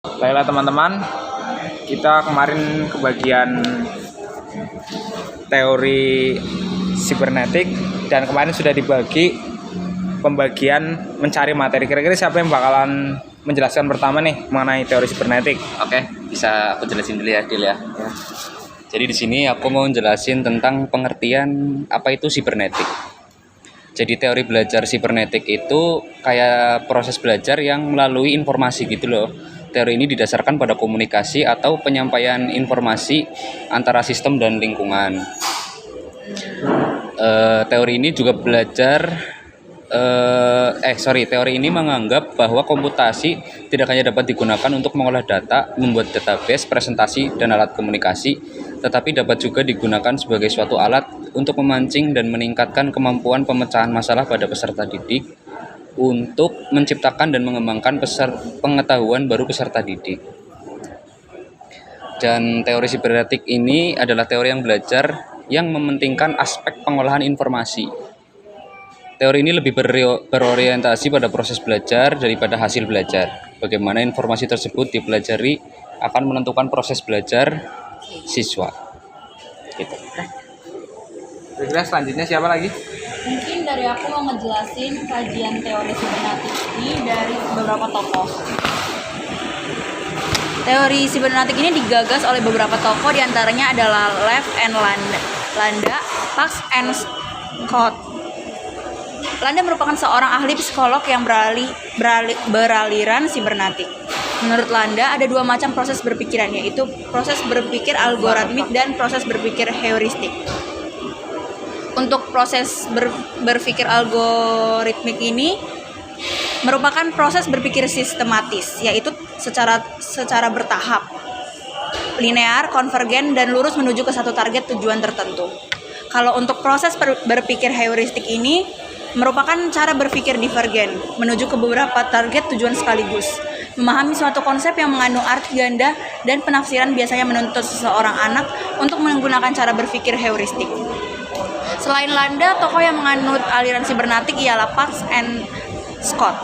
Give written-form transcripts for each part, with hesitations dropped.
Baiklah teman-teman, kita kemarin kebagian teori sibernetik dan kemarin sudah dibagi pembagian mencari materi. Kira-kira siapa yang bakalan menjelaskan pertama nih mengenai teori sibernetik? Oke, bisa aku jelasin dulu ya, Dil ya. Jadi di sini aku mau jelasin tentang pengertian apa itu sibernetik. Jadi teori belajar sibernetik itu kayak proses belajar yang melalui informasi gitu loh. Teori ini didasarkan pada komunikasi atau penyampaian informasi antara sistem dan lingkungan. Teori ini juga teori ini menganggap bahwa komputasi tidak hanya dapat digunakan untuk mengolah data, membuat database, presentasi, dan alat komunikasi, tetapi dapat juga digunakan sebagai suatu alat untuk memancing dan meningkatkan kemampuan pemecahan masalah pada peserta didik, untuk menciptakan dan mengembangkan pengetahuan baru peserta didik. Dan teori sibernetik ini adalah teori yang belajar yang mementingkan aspek pengolahan informasi. Teori ini lebih berorientasi pada proses belajar daripada hasil belajar. Bagaimana informasi tersebut dipelajari akan menentukan proses belajar siswa. Gitu. Kira-kira selanjutnya siapa lagi? Mungkin dari aku mau ngejelasin kajian teori sibernetik ini dari beberapa tokoh. Teori sibernetik ini digagas oleh beberapa tokoh, diantaranya adalah Lev and Landa, Pax and Scott. Landa merupakan seorang ahli psikolog yang beraliran sibernetik. Menurut Landa, ada dua macam proses berpikiran, yaitu proses berpikir algoritmik dan proses berpikir heuristik. Untuk proses berpikir algoritmik ini merupakan proses berpikir sistematis, yaitu secara bertahap, linear, konvergen, dan lurus menuju ke satu target tujuan tertentu. Kalau untuk proses berpikir heuristik ini merupakan cara berpikir divergen, menuju ke beberapa target tujuan sekaligus. Memahami suatu konsep yang mengandung arti ganda dan penafsiran biasanya menuntut seseorang anak untuk menggunakan cara berpikir heuristik. Selain Landa, tokoh yang menganut aliran sibernetik ialah Pax and Scott.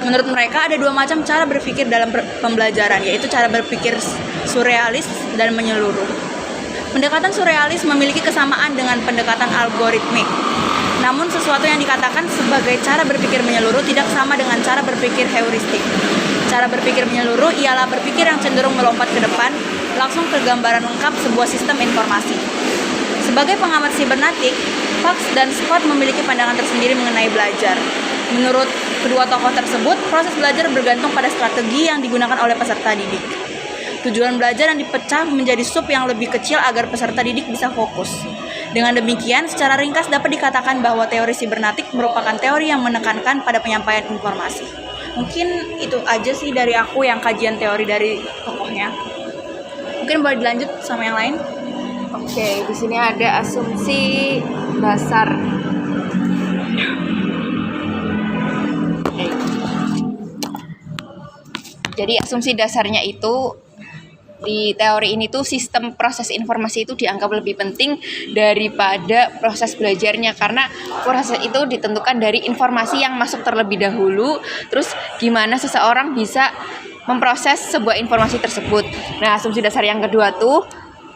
Menurut mereka ada dua macam cara berpikir dalam pembelajaran, yaitu cara berpikir surrealis dan menyeluruh. Pendekatan surrealis memiliki kesamaan dengan pendekatan algoritmik. Namun sesuatu yang dikatakan sebagai cara berpikir menyeluruh tidak sama dengan cara berpikir heuristik. Cara berpikir menyeluruh ialah berpikir yang cenderung melompat ke depan, langsung ke gambaran lengkap sebuah sistem informasi. Sebagai pengamat sibernetik, Pax dan Scott memiliki pandangan tersendiri mengenai belajar. Menurut kedua tokoh tersebut, proses belajar bergantung pada strategi yang digunakan oleh peserta didik. Tujuan belajar yang dipecah menjadi sub yang lebih kecil agar peserta didik bisa fokus. Dengan demikian, secara ringkas dapat dikatakan bahwa teori sibernetik merupakan teori yang menekankan pada penyampaian informasi. Mungkin itu aja sih dari aku yang kajian teori dari tokohnya. Mungkin boleh dilanjut sama yang lain. Oke, di sini ada asumsi dasar. Jadi asumsi dasarnya itu di teori ini tuh sistem proses informasi itu dianggap lebih penting daripada proses belajarnya, karena proses itu ditentukan dari informasi yang masuk terlebih dahulu, terus gimana seseorang bisa memproses sebuah informasi tersebut. Nah, asumsi dasar yang kedua tuh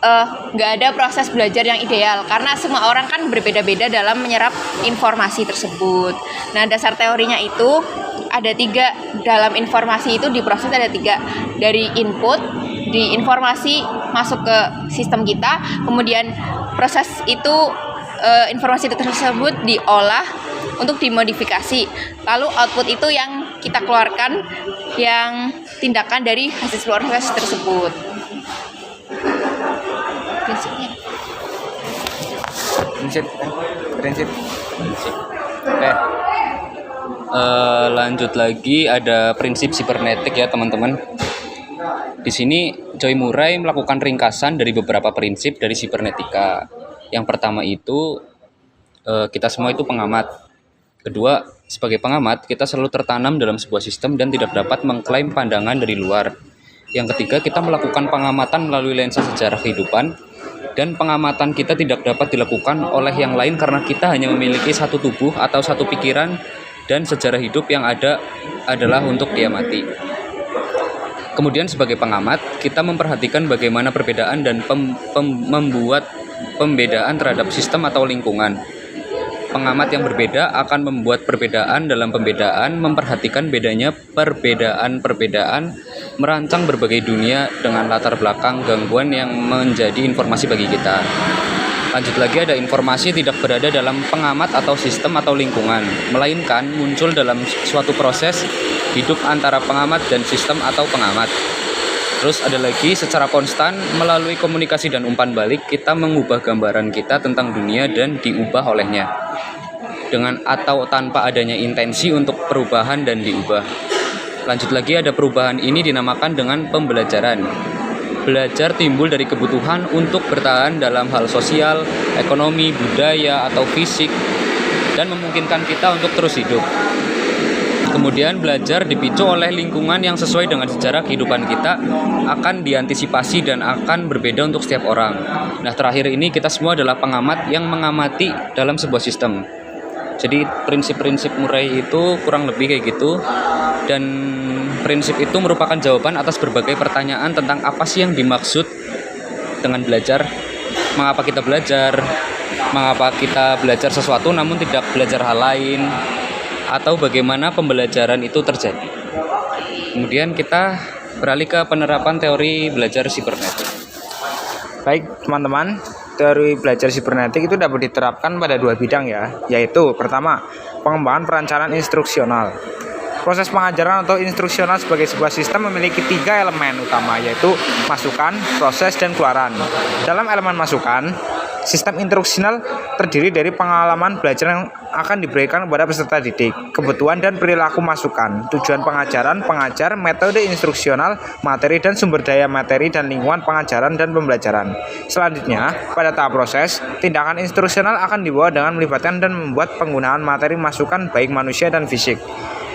nggak ada proses belajar yang ideal, karena semua orang kan berbeda-beda dalam menyerap informasi tersebut. Nah, dasar teorinya itu ada 3. Dalam informasi itu diproses ada 3. Dari input, di informasi masuk ke sistem kita, kemudian proses itu informasi tersebut diolah untuk dimodifikasi, lalu output itu yang kita keluarkan, yang tindakan dari hasil proses tersebut. Prinsip. Oke. Lanjut lagi, ada prinsip sibernetik ya teman-teman. Di sini Joy Murray melakukan ringkasan dari beberapa prinsip dari sibernetika. Yang pertama itu kita semua itu pengamat. Kedua, sebagai pengamat kita selalu tertanam dalam sebuah sistem dan tidak dapat mengklaim pandangan dari luar. Yang ketiga, kita melakukan pengamatan melalui lensa sejarah kehidupan, dan pengamatan kita tidak dapat dilakukan oleh yang lain karena kita hanya memiliki satu tubuh atau satu pikiran, dan sejarah hidup yang ada adalah untuk diamati. Kemudian sebagai pengamat, kita memperhatikan bagaimana perbedaan dan membuat pembedaan terhadap sistem atau lingkungan. Pengamat yang berbeda akan membuat perbedaan dalam pembedaan, memperhatikan bedanya perbedaan-perbedaan, merancang berbagai dunia dengan latar belakang gangguan yang menjadi informasi bagi kita. Lanjut lagi, ada informasi tidak berada dalam pengamat atau sistem atau lingkungan, melainkan muncul dalam suatu proses hidup antara pengamat dan sistem atau pengamat. Terus ada lagi, secara konstan melalui komunikasi dan umpan balik kita mengubah gambaran kita tentang dunia dan diubah olehnya, dengan atau tanpa adanya intensi untuk perubahan dan diubah. Lanjut lagi, ada perubahan ini dinamakan dengan pembelajaran. Belajar timbul dari kebutuhan untuk bertahan dalam hal sosial, ekonomi, budaya, atau fisik, dan memungkinkan kita untuk terus hidup. Kemudian belajar dipicu oleh lingkungan yang sesuai dengan sejarah kehidupan kita, akan diantisipasi dan akan berbeda untuk setiap orang. Nah, terakhir ini kita semua adalah pengamat yang mengamati dalam sebuah sistem. Jadi prinsip-prinsip Murray itu kurang lebih kayak gitu, dan prinsip itu merupakan jawaban atas berbagai pertanyaan tentang apa sih yang dimaksud dengan belajar, mengapa kita belajar sesuatu namun tidak belajar hal lain, atau bagaimana pembelajaran itu terjadi. Kemudian kita beralih ke penerapan teori belajar sibernetik. Baik teman-teman, teori belajar sibernetik itu dapat diterapkan pada 2 bidang ya, yaitu pertama, pengembangan perencanaan instruksional. Proses pengajaran atau instruksional sebagai sebuah sistem memiliki 3 elemen utama, yaitu masukan, proses, dan keluaran. Dalam elemen masukan, sistem instruksional terdiri dari pengalaman belajar yang akan diberikan kepada peserta didik, kebutuhan dan perilaku masukan, tujuan pengajaran, pengajar, metode instruksional, materi dan sumber daya materi dan lingkungan pengajaran dan pembelajaran. Selanjutnya, pada tahap proses, tindakan instruksional akan dibawa dengan melibatkan dan membuat penggunaan materi masukan baik manusia dan fisik.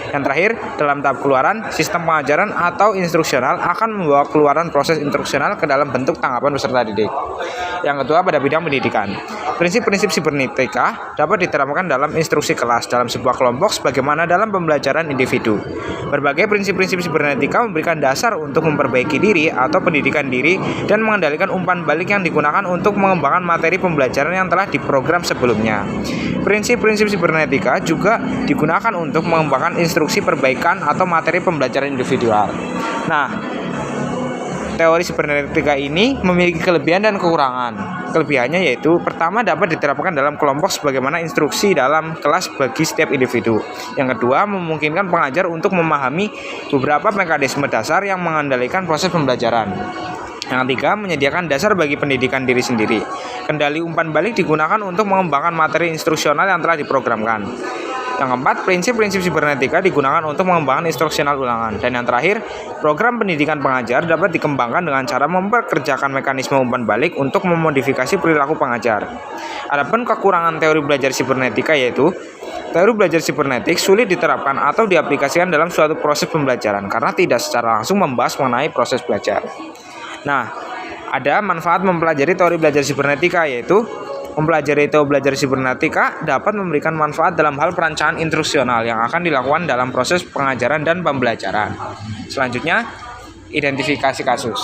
Yang terakhir, dalam tahap keluaran, sistem pengajaran atau instruksional akan membawa keluaran proses instruksional ke dalam bentuk tanggapan peserta didik. Yang kedua, pada bidang pendidikan. Prinsip-prinsip sibernetika dapat diterapkan dalam instruksi kelas dalam sebuah kelompok sebagaimana dalam pembelajaran individu. Berbagai prinsip-prinsip sibernetika memberikan dasar untuk memperbaiki diri atau pendidikan diri dan mengendalikan umpan balik yang digunakan untuk mengembangkan materi pembelajaran yang telah diprogram sebelumnya. Prinsip-prinsip sibernetika juga digunakan untuk mengembangkan instruksi perbaikan atau materi pembelajaran individual. Nah, teori sibernetika ini memiliki kelebihan dan kekurangan. Kelebihannya yaitu pertama, dapat diterapkan dalam kelompok sebagaimana instruksi dalam kelas bagi setiap individu. Yang kedua, memungkinkan pengajar untuk memahami beberapa mekanisme dasar yang mengendalikan proses pembelajaran. Yang ketiga, menyediakan dasar bagi pendidikan diri sendiri. Kendali umpan balik digunakan untuk mengembangkan materi instruksional yang telah diprogramkan. Yang keempat, prinsip-prinsip sibernetika digunakan untuk mengembangkan instruksional ulangan. Dan yang terakhir, program pendidikan pengajar dapat dikembangkan dengan cara memperkerjakan mekanisme umpan balik untuk memodifikasi perilaku pengajar. Adapun kekurangan teori belajar sibernetika yaitu teori belajar sibernetik sulit diterapkan atau diaplikasikan dalam suatu proses pembelajaran karena tidak secara langsung membahas mengenai proses belajar. Nah, ada manfaat mempelajari teori belajar sibernetika yaitu mempelajari teori belajar sibernetika dapat memberikan manfaat dalam hal perencanaan instruksional yang akan dilakukan dalam proses pengajaran dan pembelajaran. Selanjutnya, identifikasi kasus.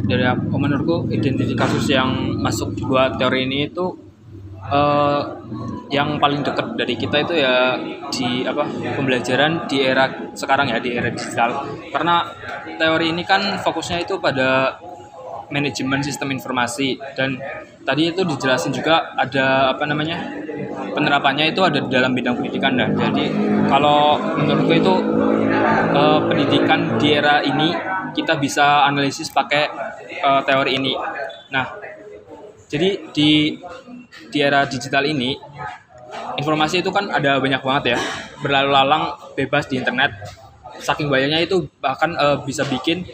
Dari menurutku identifikasi kasus yang masuk buat teori ini itu yang paling dekat dari kita itu ya di pembelajaran di era sekarang ya, di era digital. Karena teori ini kan fokusnya itu pada manajemen sistem informasi, dan tadi itu dijelasin juga ada penerapannya itu ada di dalam bidang pendidikan. Dan jadi kalau menurutku itu pendidikan di era ini kita bisa analisis pakai teori ini. Nah, jadi di era digital ini informasi itu kan ada banyak banget ya, berlalu lalang bebas di internet. Saking banyaknya itu bahkan bisa bikin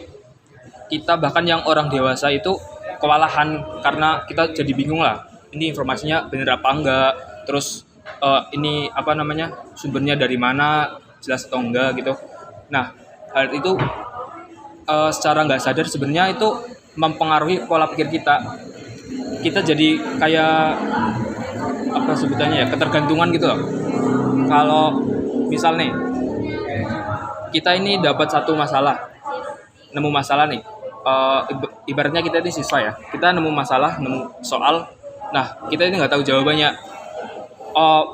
kita, bahkan yang orang dewasa itu kewalahan karena kita jadi bingung lah, ini informasinya bener apa enggak, terus ini sumbernya dari mana, jelas atau enggak gitu. Nah, hal itu secara nggak sadar sebenarnya itu mempengaruhi pola pikir kita. Kita jadi kayak ketergantungan gitu loh. Kalau misal nih kita ini dapat satu masalah, nemu masalah nih. Ibaratnya kita ini siswa ya, kita nemu masalah, nemu soal. Nah, kita ini nggak tahu jawabannya.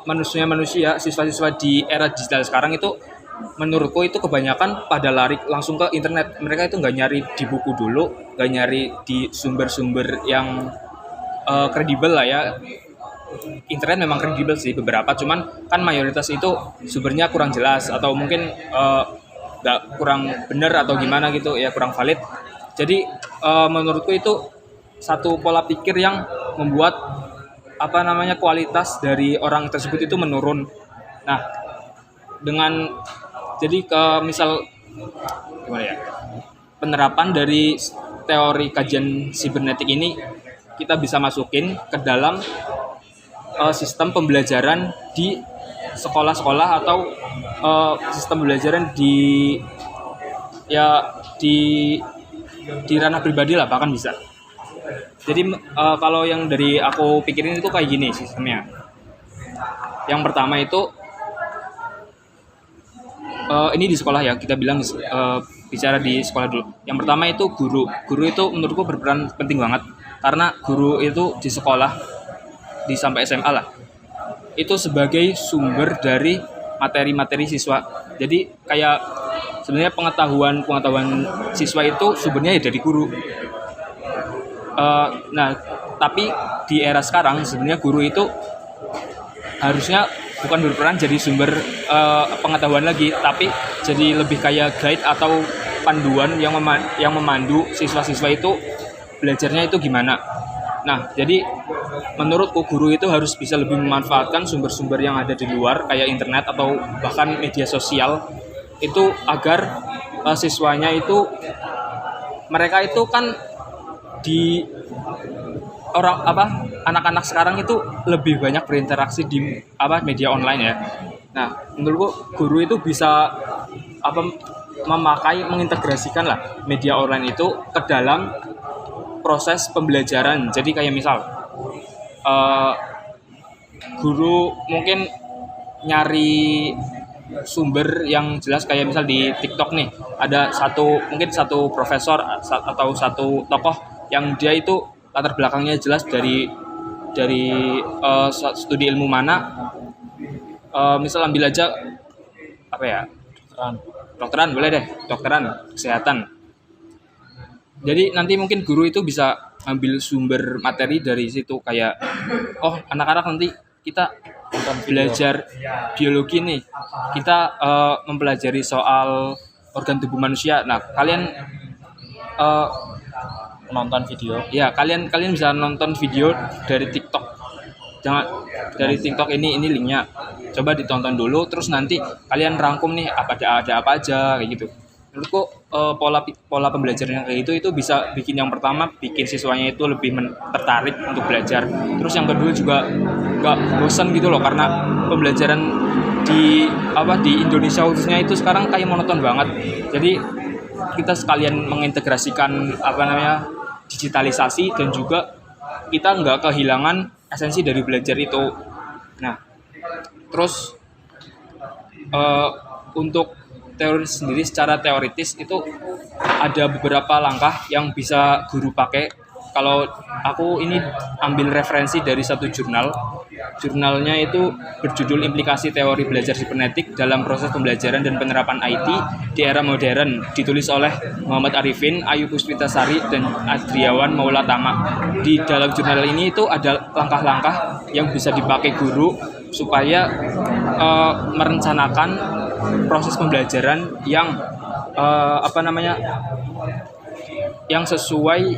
Manusia, siswa-siswa di era digital sekarang itu, menurutku itu kebanyakan pada lari langsung ke internet. Mereka itu nggak nyari di buku dulu, nggak nyari di sumber-sumber yang kredibel lah ya. Internet memang kredibel sih beberapa, cuman kan mayoritas itu sumbernya kurang jelas atau mungkin nggak kurang benar atau gimana gitu ya, kurang valid. Jadi menurutku itu satu pola pikir yang membuat kualitas dari orang tersebut itu menurun. Nah, jadi misal gimana ya, penerapan dari teori kajian sibernetik ini kita bisa masukin ke dalam sistem pembelajaran di sekolah-sekolah atau sistem pembelajaran di ranah pribadi lah, bahkan bisa. Jadi kalau yang dari aku pikirin itu kayak gini sistemnya. Yang pertama itu ini di sekolah ya, kita bilang bicara di sekolah dulu. Yang pertama itu guru itu menurutku berperan penting banget, karena guru itu di sekolah sampai SMA lah, itu sebagai sumber dari materi-materi siswa. Jadi kayak sebenarnya pengetahuan siswa itu sumbernya ya dari guru. Nah, tapi di era sekarang sebenarnya guru itu harusnya bukan berperan jadi sumber pengetahuan lagi, tapi jadi lebih kayak guide atau panduan yang memandu siswa-siswa itu belajarnya itu gimana. Nah, jadi menurutku guru itu harus bisa lebih memanfaatkan sumber-sumber yang ada di luar kayak internet atau bahkan media sosial itu, agar siswanya itu, mereka itu kan di anak-anak sekarang itu lebih banyak berinteraksi di media online ya. Nah, menurutku guru itu bisa mengintegrasikan lah media online itu ke dalam proses pembelajaran. Jadi kayak misal guru mungkin nyari sumber yang jelas, kayak misal di TikTok nih ada mungkin satu profesor atau satu tokoh yang dia itu latar belakangnya jelas dari studi ilmu mana. Misal ambil aja kedokteran boleh deh, kedokteran, kesehatan. Jadi nanti mungkin guru itu bisa ambil sumber materi dari situ, kayak anak-anak nanti kita belajar biologi nih, kita mempelajari soal organ tubuh manusia. Nah, kalian Nonton video. Ya, kalian bisa nonton video dari TikTok. Dari TikTok ini linknya. Coba ditonton dulu, terus nanti kalian rangkum nih ada apa aja kayak gitu. Menurutku pola pembelajaran kayak itu bisa bikin, yang pertama bikin siswanya itu lebih tertarik untuk belajar. Terus yang kedua juga nggak bosan gitu loh, karena pembelajaran di Indonesia khususnya itu sekarang kayak monoton banget. Jadi kita sekalian mengintegrasikan digitalisasi, dan juga kita nggak kehilangan esensi dari belajar itu. Nah, terus untuk teori sendiri, secara teoritis itu ada beberapa langkah yang bisa guru pakai. Kalau aku ini ambil referensi dari satu jurnalnya itu berjudul Implikasi Teori Belajar Sibernetik dalam Proses Pembelajaran dan Penerapan IT di Era Modern, ditulis oleh Muhammad Arifin, Ayu Puspitasari, dan Adriawan Maulatama. Di dalam jurnal ini itu ada langkah-langkah yang bisa dipakai guru supaya merencanakan proses pembelajaran yang yang sesuai,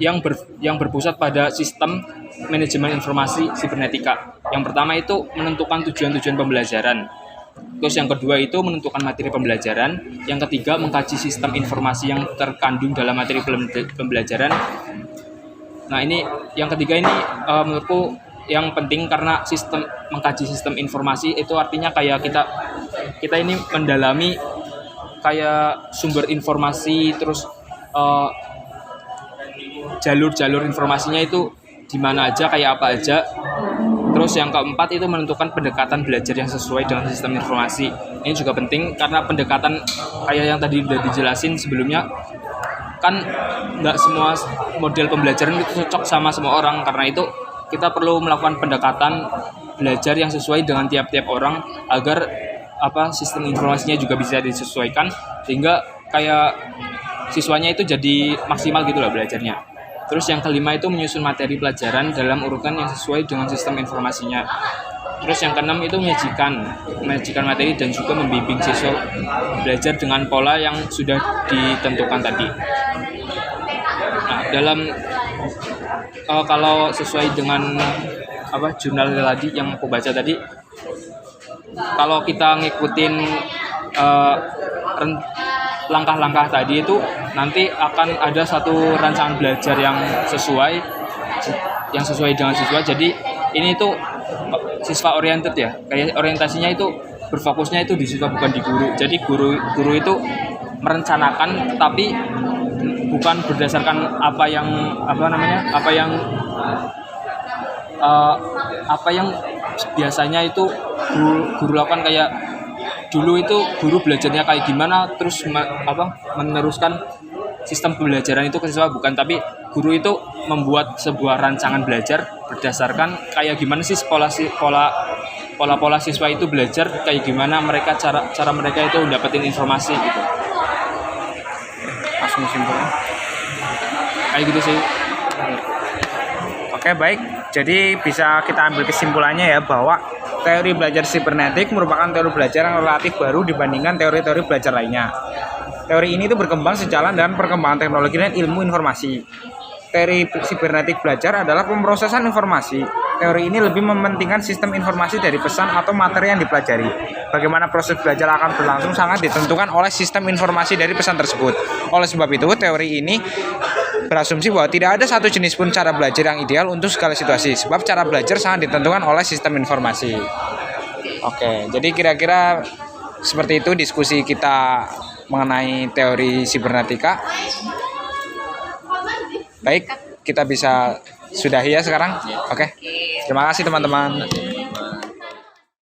yang berpusat pada sistem manajemen informasi sibernetika. Yang pertama itu menentukan tujuan-tujuan pembelajaran. Terus yang kedua itu menentukan materi pembelajaran. Yang ketiga mengkaji sistem informasi yang terkandung dalam materi pembelajaran. Nah, ini yang ketiga ini menurutku yang penting, karena mengkaji sistem informasi itu artinya kayak kita ini mendalami kayak sumber informasi, terus jalur-jalur informasinya itu di mana aja, kayak apa aja. Terus yang keempat itu menentukan pendekatan belajar yang sesuai dengan sistem informasi. Ini juga penting karena pendekatan kayak yang tadi udah dijelasin sebelumnya, kan nggak semua model pembelajaran itu cocok sama semua orang. Karena itu kita perlu melakukan pendekatan belajar yang sesuai dengan tiap-tiap orang agar sistem informasinya juga bisa disesuaikan sehingga kayak siswanya itu jadi maksimal gitu lah belajarnya. Terus yang kelima itu menyusun materi pelajaran dalam urutan yang sesuai dengan sistem informasinya. Terus yang keenam itu menyajikan materi dan juga membimbing siswa belajar dengan pola yang sudah ditentukan tadi. Nah, dalam kalau sesuai dengan jurnal tadi yang aku baca tadi, kalau kita ngikutin langkah-langkah tadi itu nanti akan ada satu rancangan belajar yang sesuai dengan siswa. Jadi ini tuh siswa oriented ya, kayak orientasinya itu berfokusnya itu di siswa bukan di guru. Jadi guru itu merencanakan tapi bukan berdasarkan apa yang biasanya itu guru lakukan. Kayak dulu itu guru belajarnya kayak gimana terus meneruskan sistem pembelajaran itu ke siswa, bukan, tapi guru itu membuat sebuah rancangan belajar berdasarkan kayak gimana sih pola siswa itu belajar, kayak gimana mereka cara mereka itu dapetin informasi gitu. Langsung simpulnya. Kayak gitu sih. Oke, baik. Jadi bisa kita ambil kesimpulannya ya bahwa teori belajar sibernetik merupakan teori belajar yang relatif baru dibandingkan teori-teori belajar lainnya. Teori ini itu berkembang sejalan dengan perkembangan teknologi dan ilmu informasi. Teori sibernetik belajar adalah pemrosesan informasi. Teori ini lebih mementingkan sistem informasi dari pesan atau materi yang dipelajari. Bagaimana proses belajar akan berlangsung sangat ditentukan oleh sistem informasi dari pesan tersebut. Oleh sebab itu, teori ini berasumsi bahwa tidak ada satu jenis pun cara belajar yang ideal untuk segala situasi, sebab cara belajar sangat ditentukan oleh sistem informasi. Oke, jadi kira-kira seperti itu diskusi kita mengenai teori sibernetika. Baik, kita bisa sudahi ya sekarang. Oke. Terima kasih teman-teman.